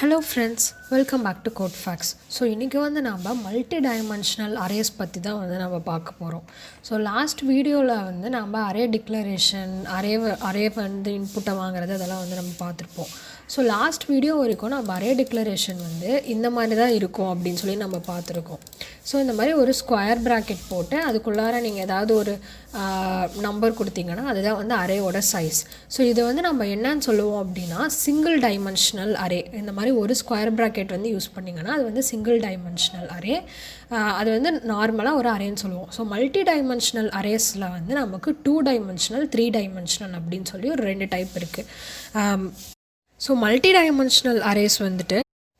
Hello friends, welcome back to Code Facts. So இன்றைக்கி நம்ம multi dimensional arrays பற்றி தான் நம்ம பார்க்க போகிறோம். ஸோ லாஸ்ட் வீடியோவில் நம்ம அரே டிக்ளரேஷன் அரே இன்புட்டை வாங்குறது அதெல்லாம் நம்ம பார்த்துருப்போம். ஸோ லாஸ்ட் வீடியோ வரைக்கும் நம்ம அரே டிக்ளரேஷன் இந்த மாதிரி தான் இருக்கும் அப்படின்னு சொல்லி நம்ம பார்த்துருக்கோம். ஸோ இந்த மாதிரி ஒரு ஸ்கொயர் ப்ராக்கெட் போட்டு அதுக்குள்ளார நீங்கள் ஏதாவது ஒரு நம்பர் கொடுத்தீங்கன்னா அதுதான் அரேயோட சைஸ். ஸோ இது நம்ம என்னன்னு சொல்லுவோம் அப்படின்னா சிங்கிள் டைமென்ஷனல் அரே. இந்த மாதிரி ஒரு ஸ்கொயர் ப்ராக்கெட் யூஸ் பண்ணிங்கன்னா அது சிங்கிள் டைமென்ஷனல் அரே. அது நார்மலாக ஒரு அரேன்னு சொல்லுவோம். ஸோ மல்டி டைமென்ஷனல் அரேஸில் நமக்கு 2 டைமென்ஷனல் 3 டைமென்ஷனல் அப்படின்னு சொல்லி ஒரு 2 டைப் இருக்குது. So multi dimensional arrays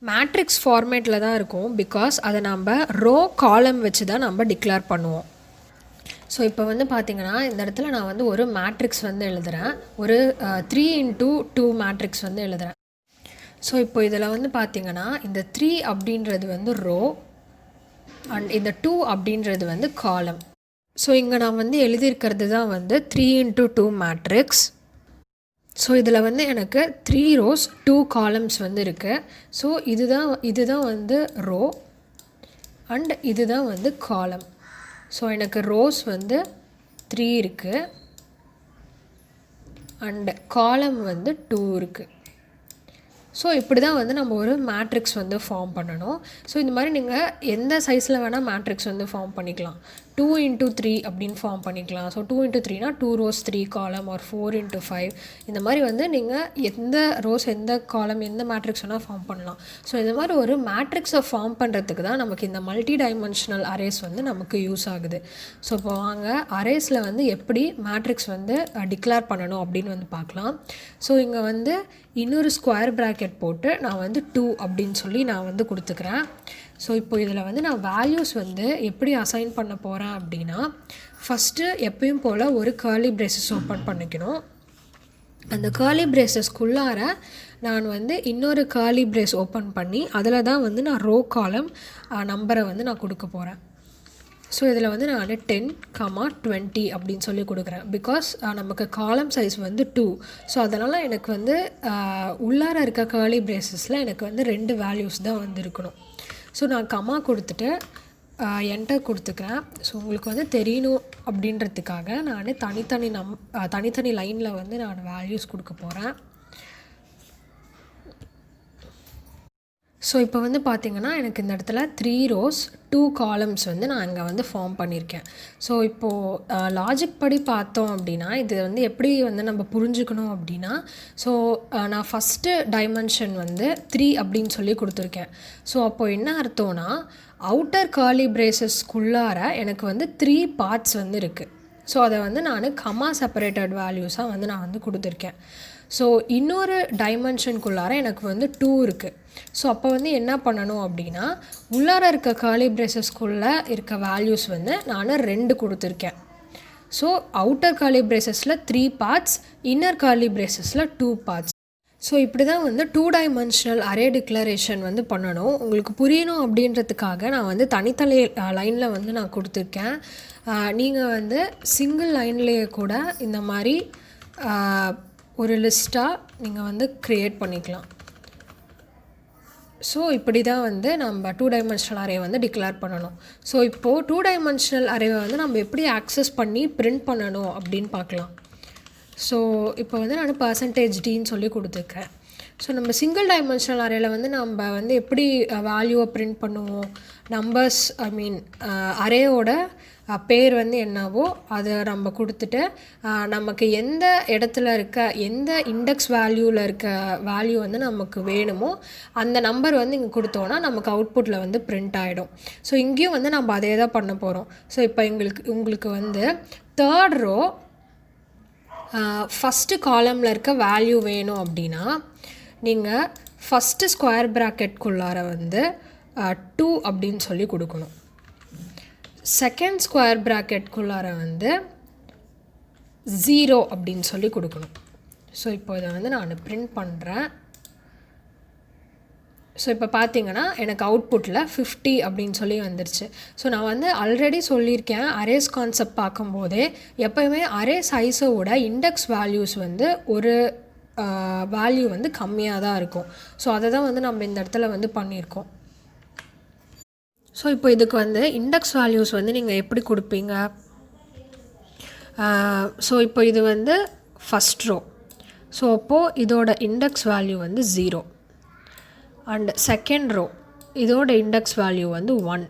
matrix ஃபார்மேட்டில் தான் இருக்கும். பிகாஸ் அதை நம்ம ரோ காலம் வச்சு தான் நம்ம டிக்ளேர் பண்ணுவோம். ஸோ இப்போ பார்த்திங்கன்னா இந்த இடத்துல நான் ஒரு மேட்ரிக்ஸ் எழுதுகிறேன். ஒரு 3x2 மேட்ரிக்ஸ் எழுதுகிறேன். ஸோ இப்போ இதில் பார்த்திங்கன்னா இந்த 3 அப்படின்றது ரோ அண்ட் இந்த 2 அப்படின்றது காலம். ஸோ இங்கே நான் எழுதியிருக்கிறது தான் 3x2 மேட்ரிக்ஸ். ஸோ இதில் எனக்கு 3 rows 2 columns இருக்குது. ஸோ இதுதான் ரோ அண்ட் இதுதான் காலம். ஸோ எனக்கு ரோஸ் 3 இருக்குது அண்ட் காலம் 2 இருக்குது. ஸோ இப்படி தான் நம்ம ஒரு மேட்ரிக்ஸ் ஃபார்ம் பண்ணணும். ஸோ இந்த மாதிரி நீங்கள் எந்த சைஸில் வேணால் மேட்ரிக்ஸ் ஃபார்ம் பண்ணிக்கலாம். 2x3 அப்படின்னு ஃபார்ம் பண்ணிக்கலாம். ஸோ 2x3னா 2 rows 3 column or 4x5 இந்த மாதிரி நீங்கள் எந்த ரோஸ் எந்த காலம் எந்த மேட்ரிக்ஸ் வேணால் ஃபார்ம் பண்ணலாம். ஸோ இந்த மாதிரி ஒரு மேட்ரிக்ஸை ஃபார்ம் பண்ணுறதுக்கு தான் நமக்கு இந்த மல்டி டைமென்ஷனல் அரேஸ் நமக்கு யூஸ் ஆகுது. ஸோ இப்போ வாங்க அரேஸில் எப்படி மேட்ரிக்ஸ் டிக்ளேர் பண்ணணும் அப்படின்னு பார்க்கலாம். ஸோ இங்கே இன்னொரு ஸ்கொயர் ப்ராக்கெட் போட்டு நான் 2 அப்படின்னு சொல்லி நான் கொடுத்துக்கிறேன். ஸோ இப்போ இதில் நான் வேல்யூஸ் எப்படி அசைன் பண்ண போகிறேன் அப்படின்னா ஃபஸ்ட்டு எப்பயும் போல் ஒரு கர்லி பிரேசஸ் ஓப்பன் பண்ணிக்கணும். அந்த கர்லி பிரேசஸ்க்குள்ளார நான் இன்னொரு கர்லி பிரேஸ் ஓப்பன் பண்ணி அதில் தான் நான் ரோ காலம் நம்பரை நான் கொடுக்க போகிறேன். ஸோ இதில் நான் 10, 20 அப்படின்னு சொல்லி கொடுக்குறேன். பிகாஸ் நமக்கு காலம் சைஸ் 2. ஸோ அதனால் எனக்கு உள்ளார இருக்க கர்லி பிரேசஸில் எனக்கு 2 வேல்யூஸ் தான் இருக்கணும். ஸோ நான் கமா கொடுத்துட்டு என்டர் கொடுத்துக்கிறேன். ஸோ உங்களுக்கு தெரியணும் அப்படின்றதுக்காக நான் தனித்தனி லைனில் நான் வேல்யூஸ் கொடுக்க போகிறேன். ஸோ இப்போ பார்த்திங்கன்னா எனக்கு இந்த இடத்துல 3 rows 2 columns நான் இங்கே ஃபார்ம் பண்ணியிருக்கேன். ஸோ இப்போது லாஜிக் படி பார்த்தோம் அப்படின்னா இது எப்படி நம்ம புரிஞ்சுக்கணும் அப்படின்னா ஸோ நான் ஃபஸ்ட்டு டைமென்ஷன் 3 அப்படின்னு சொல்லி கொடுத்துருக்கேன். ஸோ அப்போது என்ன அர்த்தம்னா அவுட்டர் கர்லி பிரேசஸ்க்குள்ளார எனக்கு 3 பார்ட்ஸ் இருக்குது. ஸோ அதை நான் கமா செப்பரேட்டட் வேல்யூஸாக நான் கொடுத்துருக்கேன். ஸோ இன்னொரு டைமென்ஷனுக்குள்ளார எனக்கு 2 இருக்குது. ஸோ அப்போ என்ன பண்ணணும் அப்படின்னா உள்ளார இருக்க கர்லி பிரேசஸ்க்குள்ளே இருக்க வேல்யூஸ் நான் 2 கொடுத்துருக்கேன். ஸோ அவுட்டர் கர்லி பிரேசஸில் 3 பார்ட்ஸ், இன்னர் கர்லி பிரேசஸில் 2 பார்ட்ஸ். ஸோ இப்படி தான் 2 டைமென்ஷனல் அரே டிக்ளரேஷன் பண்ணணும். உங்களுக்கு புரியணும் அப்படின்றதுக்காக நான் தனித்தனி லைனில் நான் கொடுத்துருக்கேன். நீங்கள் சிங்கிள் லைன்லேயே கூட இந்த மாதிரி ஒரு லிஸ்ட்டாக நீங்கள் க்ரியேட் பண்ணிக்கலாம். ஸோ இப்படி தான் நம்ம 2 டைமென்ஷனல் அரே டிக்ளேர் பண்ணணும். ஸோ இப்போது 2 டைமென்ஷனல் அரேவை நம்ம எப்படி ஆக்சஸ் பண்ணி பிரிண்ட் பண்ணணும் அப்படின்னு பார்க்கலாம். ஸோ இப்போ நான் %dன்னு சொல்லி கொடுத்துருக்கேன். ஸோ நம்ம சிங்கிள் டைமென்ஷனல் அரேயில் நம்ம எப்படி வேல்யூவை பிரிண்ட் பண்ணுவோம், நம்பர்ஸ் அரேயோட பேர் என்னவோ அதை நம்ம கொடுத்துட்டு நமக்கு எந்த இடத்துல இருக்க எந்த இண்டெக்ஸ் வேல்யூவில் இருக்க வேல்யூ நமக்கு வேணுமோ அந்த நம்பர் இங்கே கொடுத்தோன்னா நமக்கு அவுட்புட்டில் பிரிண்ட் ஆகிடும். ஸோ இங்கேயும் நம்ம அதே தான் பண்ண போகிறோம். ஸோ இப்போ உங்களுக்கு 3rd ரோ ஃபஸ்ட்டு காலமில் இருக்க வேல்யூ வேணும் அப்படின்னா நீங்கள் ஃபஸ்ட்டு ஸ்கொயர் ப்ராக்கெட்குள்ளார 2 அப்படின்னு சொல்லி கொடுக்கணும். செகண்ட் ஸ்கொயர் ப்ராக்கெட்குள்ளார 0 அப்படின்னு சொல்லி கொடுக்கணும். ஸோ இப்போ இதை நான் பிரிண்ட் பண்ணுறேன். ஸோ இப்போ பார்த்தீங்கன்னா எனக்கு அவுட்புட்டில் 50 அப்படின்னு சொல்லி வந்துருச்சு. ஸோ நான் ஆல்ரெடி சொல்லியிருக்கேன் அரேஸ் கான்செப்ட் பார்க்கும்போதே எப்போயுமே அரே சைஸோட இண்டெக்ஸ் வேல்யூஸ் ஒரு வேல்யூ வந்து கம்மியாக தான் இருக்கும். ஸோ அதை தான் வந்து நம்ம இந்த இடத்துல வந்து பண்ணியிருக்கோம். ஸோ இப்போ இதுக்கு வந்து இண்டெக்ஸ் வேல்யூஸ் வந்து நீங்கள் எப்படி கொடுப்பீங்க? ஸோ இப்போ இது வந்து ஃபஸ்ட் ரோ. ஸோ அப்போது இதோட இண்டெக்ஸ் வேல்யூ வந்து 0. அண்ட் செகண்ட் ரோ இதோட இண்டெக்ஸ் வேல்யூ வந்து 1.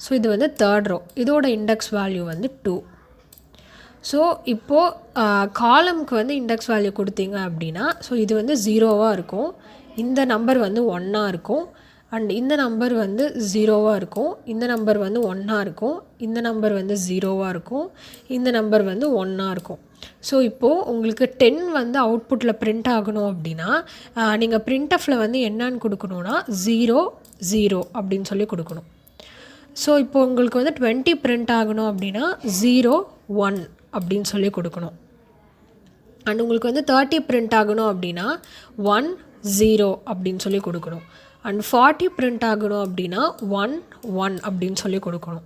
ஸோ இது வந்து தேர்ட் ரோ இதோட இண்டெக்ஸ் வேல்யூ வந்து 2. ஸோ இப்போது காலம்க்கு வந்து இண்டெக்ஸ் வேல்யூ கொடுத்தீங்க அப்படின்னா ஸோ இது வந்து 0வாக இருக்கும், இந்த நம்பர் வந்து 1ஆக இருக்கும், அண்ட் இந்த நம்பர் வந்து 0வாக இருக்கும், இந்த நம்பர் வந்து 1ஆக இருக்கும், இந்த நம்பர் வந்து 0வாக இருக்கும், இந்த நம்பர் வந்து 1ஆக இருக்கும். ஸோ இப்போது உங்களுக்கு 10 வந்து அவுட்புட்டில் பிரிண்ட் ஆகணும் அப்படின்னா நீங்கள் பிரிண்ட்எஃப்பில் வந்து என்னன்னு கொடுக்கணுன்னா 0 0 அப்படின்னு சொல்லி கொடுக்கணும். ஸோ இப்போ உங்களுக்கு வந்து 20 பிரிண்ட் ஆகணும் அப்படின்னா 0 1 அப்படின்னு சொல்லி கொடுக்கணும். அண்ட் உங்களுக்கு வந்து 30 பிரிண்ட் ஆகணும் அப்படின்னா 1 0 அப்படின்னு சொல்லி கொடுக்கணும். அண்ட் 40 பிரிண்ட் ஆகணும் அப்படின்னா 1 1 அப்படின்னு சொல்லி கொடுக்கணும்.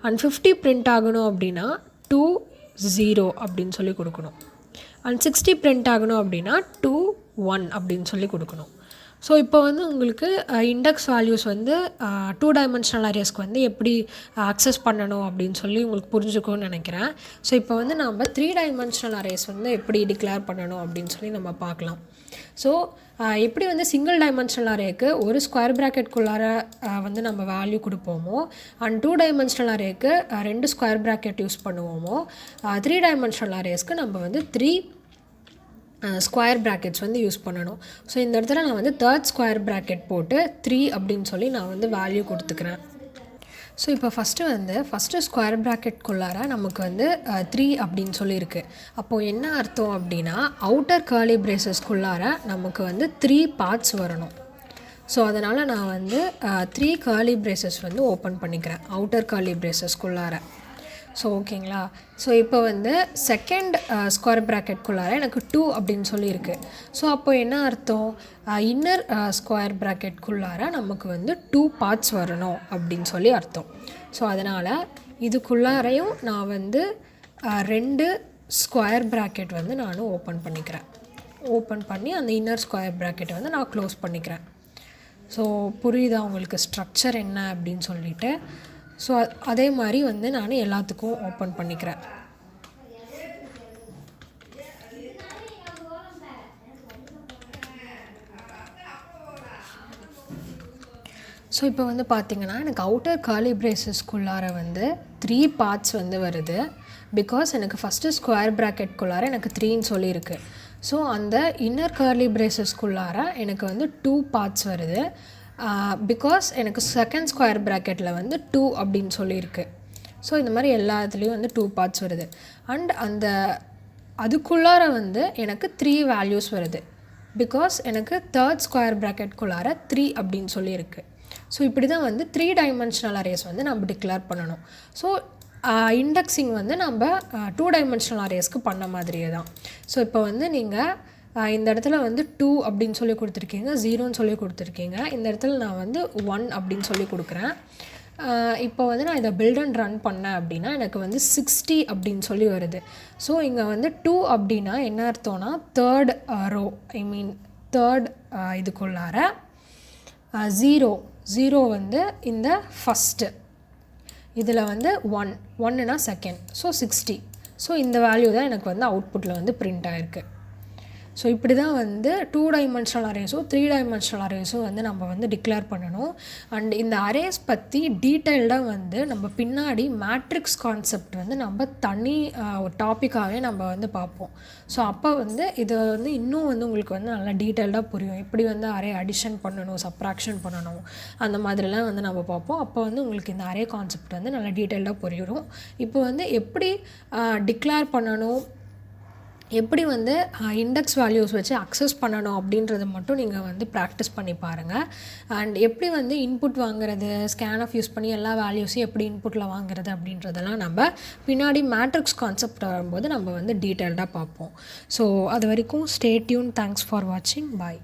அண்ட் 50 பிரிண்ட் ஆகணும் அப்படின்னா 2 0 அப்படின்னு சொல்லி கொடுக்கணும். அண்ட் 60 பிரிண்ட் ஆகணும் அப்படின்னா 2 1 அப்படின்னு சொல்லி கொடுக்கணும். ஸோ இப்போ வந்து உங்களுக்கு இண்டெக்ஸ் வேல்யூஸ் வந்து 2 டைமென்ஷனல் அரேஸ்க்கு வந்து எப்படி அக்சஸ் பண்ணணும் அப்படின்னு சொல்லி உங்களுக்கு புரிஞ்சுக்கணும்னு நினைக்கிறேன். ஸோ இப்போ வந்து நம்ம 3 டைமென்ஷனல் அரேஸ் வந்து எப்படி டிக்ளேர் பண்ணணும் அப்படின்னு சொல்லி நம்ம பார்க்கலாம். ஸோ எப்படி வந்து சிங்கிள் டைமென்ஷனல் அரேக்கு ஒரு ஸ்கொயர் ப்ராக்கெட்குள்ளார வந்து நம்ம வேல்யூ கொடுப்போமோ, அண்ட் 2 டைமென்ஷனல் அரேக்கு 2 ஸ்கொயர் ப்ராக்கெட் யூஸ் பண்ணுவோமோ, 3 டைமென்ஷனல் அரேஸ்க்கு நம்ம வந்து 3 ஸ்கொயர் ப்ராக்கெட்ஸ் வந்து யூஸ் பண்ணணும். ஸோ இந்த இடத்துல நான் வந்து தேர்ட் ஸ்கொயர் ப்ராக்கெட் போட்டு 3 அப்படின்னு சொல்லி நான் வந்து வேல்யூ கொடுத்துக்கிறேன். ஸோ இப்போ ஃபஸ்ட்டு ஸ்கொயர் ப்ராக்கெட்குள்ளார நமக்கு வந்து 3 அப்படின்னு சொல்லியிருக்கு. அப்போது என்ன அர்த்தம் அப்படின்னா அவுட்டர் கர்லி பிரேசஸ்க்குள்ளார நமக்கு வந்து 3 பார்ட்ஸ் வரணும். ஸோ அதனால் நான் வந்து 3 கர்லி பிரேசஸ் வந்து ஓப்பன் பண்ணிக்கிறேன் அவுட்டர் கர்லி பிரேசஸ்க்குள்ளார. ஸோ ஓகேங்களா. ஸோ இப்போ வந்து செகண்ட் ஸ்கொயர் ப்ராக்கெட்குள்ளார எனக்கு 2 அப்படின்னு சொல்லியிருக்கு. ஸோ அப்போ என்ன அர்த்தம், இன்னர் ஸ்கொயர் ப்ராக்கெட்குள்ளார நமக்கு வந்து 2 பார்ட்ஸ் வரணும் அப்படின்னு சொல்லி அர்த்தம். ஸோ அதனால் இதுக்குள்ளாரையும் நான் வந்து 2 ஸ்கொயர் ப்ராக்கெட் வந்து நான் ஓப்பன் பண்ணிக்கிறேன். ஓப்பன் பண்ணி அந்த இன்னர் ஸ்கொயர் ப்ராக்கெட்டை வந்து நான் க்ளோஸ் பண்ணிக்கிறேன். ஸோ புரியுதா உங்களுக்கு ஸ்ட்ரக்சர் என்ன அப்படின்னு சொல்லிட்டு? ஸோ அதே மாதிரி வந்து நான் எல்லாத்துக்கும் ஓப்பன் பண்ணிக்கிறேன். ஸோ இப்போ வந்து பார்த்திங்கன்னா எனக்கு அவுட்டர் கர்லி பிரேசஸ்க்குள்ளார வந்து 3 பார்ட்ஸ் வந்து வருது. பிகாஸ் எனக்கு ஃபஸ்ட்டு ஸ்கொயர் ப்ராக்கெட்குள்ளார எனக்கு 3ன்னு சொல்லியிருக்கு. ஸோ அந்த இன்னர் கர்லி பிரேசஸ்க்குள்ளார எனக்கு வந்து 2 பார்ட்ஸ் வருது. பிகாஸ் எனக்கு செகண்ட் ஸ்கொயர் ப்ராக்கெட்டில் வந்து 2 அப்படின்னு சொல்லியிருக்கு. ஸோ இந்த மாதிரி எல்லாத்துலேயும் வந்து 2 பார்ட்ஸ் வருது. அண்ட் அந்த அதுக்குள்ளார வந்து எனக்கு 3 வேல்யூஸ் வருது. பிகாஸ் எனக்கு தேர்ட் ஸ்கொயர் ப்ராக்கெட்குள்ளார 3 அப்படின்னு சொல்லியிருக்கு. ஸோ இப்படி தான் வந்து 3 டைமென்ஷனல் அரேஸ் வந்து நம்ம டிக்ளேர் பண்ணணும். ஸோ இண்டெக்ஸிங் வந்து நம்ம 2 டைமென்ஷனல் அரேஸ்க்கு பண்ண மாதிரியே தான். ஸோ இப்போ வந்து நீங்கள் இந்த இடத்துல வந்து 2 அப்படின்னு சொல்லி கொடுத்துருக்கீங்க, 0ன்னு சொல்லி கொடுத்துருக்கீங்க. இந்த இடத்துல நான் வந்து 1 அப்படின்னு சொல்லி கொடுக்குறேன். இப்போ வந்து நான் இதை பில்ட் அண்ட் ரன் பண்ணேன் அப்படின்னா எனக்கு வந்து 60 அப்படின்னு சொல்லி வருது. ஸோ இங்கே வந்து 2 அப்படின்னா என்ன அர்த்தம்னா தேர்ட் ரோ, ஐ மீன் தேர்ட் இதுக்குள்ளார 0 வந்து இந்த ஃபஸ்ட்டு இதில் வந்து 1னா செகண்ட், ஸோ 60. ஸோ இந்த வேல்யூ தான் எனக்கு வந்து அவுட்புட்டில் வந்து பிரிண்ட் ஆகிருக்கு. ஸோ இப்படி தான் வந்து 2 டைமென்ஷனல் அரேஸும் 3 டைமென்ஷனல் அரேஸும் வந்து நம்ம வந்து டிக்ளேர் பண்ணணும். அண்ட் இந்த அரேஸ் பற்றி டீட்டெயில்டாக வந்து நம்ம பின்னாடி மேட்ரிக்ஸ் கான்செப்ட் வந்து நம்ம தனி ஒரு டாப்பிக்காகவே நம்ம வந்து பார்ப்போம். ஸோ அப்போ வந்து இது வந்து இன்னும் வந்து உங்களுக்கு வந்து நல்லா டீட்டெயில்டாக புரியும். எப்படி வந்து அரே அடிஷன் பண்ணணும், சப்ராக்ஷன் பண்ணணும், அந்த மாதிரிலாம் வந்து நம்ம பார்ப்போம். அப்போ வந்து உங்களுக்கு இந்த அரே கான்செப்ட் வந்து நல்லா டீட்டெயில்டாக புரியும். இப்போ வந்து எப்படி டிக்ளேர் பண்ணணும், எப்படி வந்து இண்டெக்ஸ் வேல்யூஸ் வச்சு அக்சஸ் பண்ணணும் அப்படின்றத மட்டும் நீங்கள் வந்து ப்ராக்டிஸ் பண்ணி பாருங்கள். அண்ட் எப்படி வந்து இன்புட் வாங்குறது, ஸ்கேன்ஆஃப் யூஸ் பண்ணி எல்லா வேல்யூஸையும் எப்படி இன்புட்டில் வாங்குறது அப்படின்றதெல்லாம் நம்ம பின்னாடி மேட்ரிக்ஸ் கான்செப்ட் வரும்போது நம்ம வந்து டீட்டெயில்டாக பார்ப்போம். ஸோ அது வரைக்கும் ஸ்டே டியூன். தேங்க்ஸ் ஃபார் வாட்சிங். பாய்.